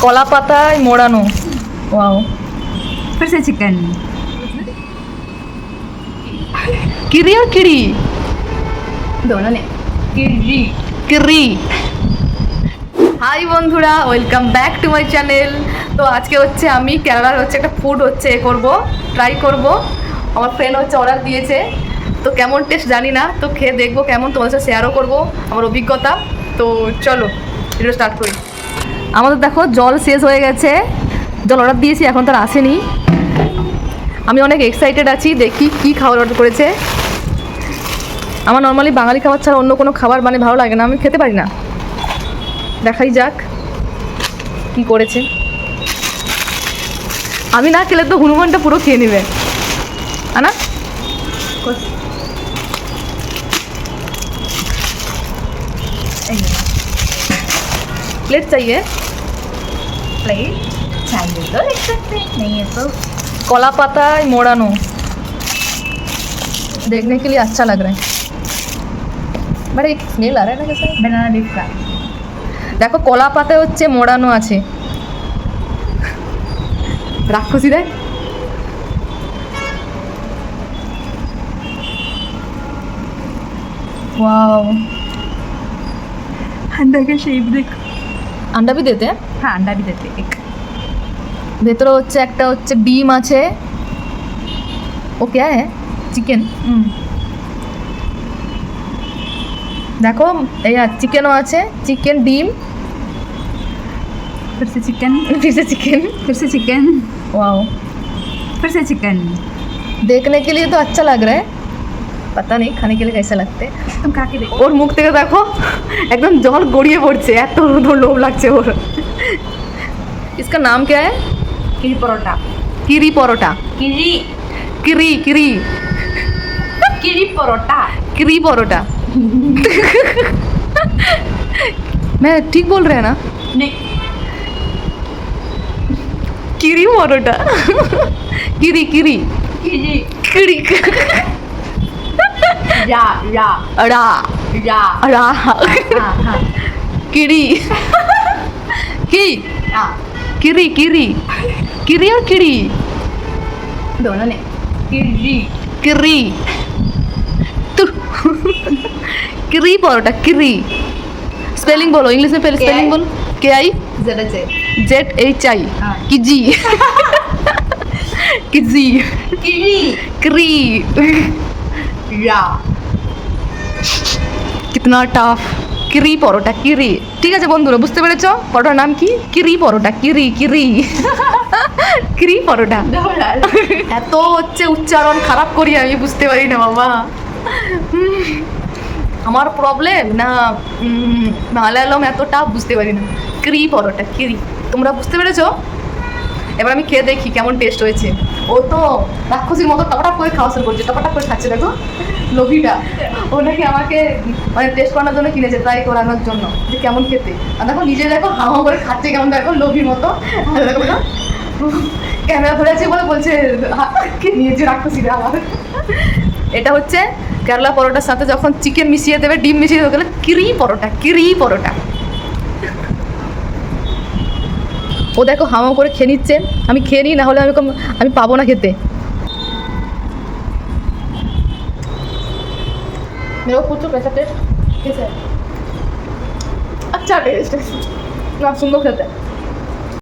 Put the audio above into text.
কলা পাতায় মোড়ানো। ওয়াও। फिर से चिकन কিরি আর কিরি दोनों ने किरी কিরি। হাই বন্ধুরা, welcome back to my channel. তো আজকে হচ্ছে আমি কেরালার হচ্ছে একটা ফুড হচ্ছে ট্রাই করব। আমার ফ্রেন্ড হচ্ছে অর্ডার দিয়েছে, তো কেমন টেস্ট জানি না, তো খেয়ে দেখবো কেমন, তোমাদের সাথে শেয়ারও করবো আমার অভিজ্ঞতা। তো চলো ভিডিও স্টার্ট করি। আমাদের দেখো জল শেষ হয়ে গেছে, জল অর্ডার দিয়েছি, এখন তার আসেনি। আমি অনেক এক্সাইটেড আছি, দেখি কি খাবার অর্ডার করেছে। আমার নর্মালি বাঙালি খাবার ছাড়া অন্য কোনো খাবার মানে ভালো লাগে না, আমি খেতে পারি না। দেখাই যাক কি করেছে। আমি না খেলে তো হনুমানটা পুরো খেয়ে নেবে। আনা प्लेट चाहिए? प्लेट चाहिए तो लिख सकते हैं, नहीं है तो कला पाता मोड़ानो, देखने के लिए अच्छा लग रहा है। बट एक स्मेल आ रहा है ना कैसा। बनाना लीफ का দেখো কলা পাতায় হচ্ছে মোড়ানো আছে। রাক্ষসী দেখ। वाओ, अंडा का शेप देखो। अंडा भी देते हैं। हाँ अंडा भी देते हैं एक। ভেতরে হচ্ছে একটা হচ্ছে ডিম আছে। ও क्या है? চিকেন। দেখো এই চিকেনও আছে, চিকেন ডিম, फिर से चिकन फिर से चिकन। फिर से चिकन वाओ, फिर से चिकन। देखने के लिए तो अच्छा लग रहा है, पता नहीं खाने के लिए कैसा लगते हैं। तुम खा के देखो। ওর মুখ থেকে দেখো একদম জল গড়িয়ে পড়ছে, এত লোভ লাগছে ওর। इसका नाम क्या है? किरी परोठा। किरी परोठा। किरी किरी किरी किरी परोठा। किरी परोठा। मैं ठीक बोल रहे हैं ना? नहीं किरी परोठा। किरी किरी किरी किरी या या अड़ा या अड़ा हाँ हाँ किरी की हाँ किरी किरी किरी और किरी दोनों ने किरी किरी तू किरी परोठा किरी। स्पेलिंग बोलो, इंग्लिश में पहले स्पेलिंग बोलो। KI ZHI हाँ। किजी किजी किरी किरी। या कितना টাফ। কিরি পরোটা কিরি। ঠিক আছে বন্ধুরা, বুঝতে পেরেছো পরোটার নাম কি? কিরি পরোটা, কিরি কিরি কিরি পরোটা। এত হচ্ছে উচ্চারণ খারাপ করি আমি, বুঝতে পারি না বাবা। আমার প্রবলেম না মালায়ালম এত টাফ, বুঝতে পারি না। কিরি পরোটা কিরি, তোমরা বুঝতে পেরেছো? এবার আমি খেয়ে দেখি কেমন টেস্ট হয়েছে। ও তো রাক্ষসীর মতো টপাটপ করে খাওয়া শুরু করছে, টপাটপ করে খাচ্ছে। দেখো লোভিটা, ও নাকি আমাকে মানে টেস্ট করানোর জন্য কিনেছে, ট্রাই করানোর জন্য যে কেমন খেতে। আর দেখো নিজে দেখো হাওয়া করে খাচ্ছে কেমন, দেখো লোভির মতো। আর দেখো না ক্যামেরা ধরে আছে বলে বলছে কে নিয়েছে রাক্ষসীরা আমার। এটা হচ্ছে কেরালা পরোটার সাথে যখন চিকেন মিশিয়ে দেবে, ডিম মিশিয়ে দেবে, গেলে কিরি পরোটা কিরি পরোটা। ও দেখো হাওয়া করে খেয়ে নিচ্ছে, আমি খেয়ে নিই, না হলে আমি পাবো না খেতে। मेरे को पूछो कैसा टेस्ट कैसा है? अच्छा टेस्ट है ना, सुंदर खेते हैं।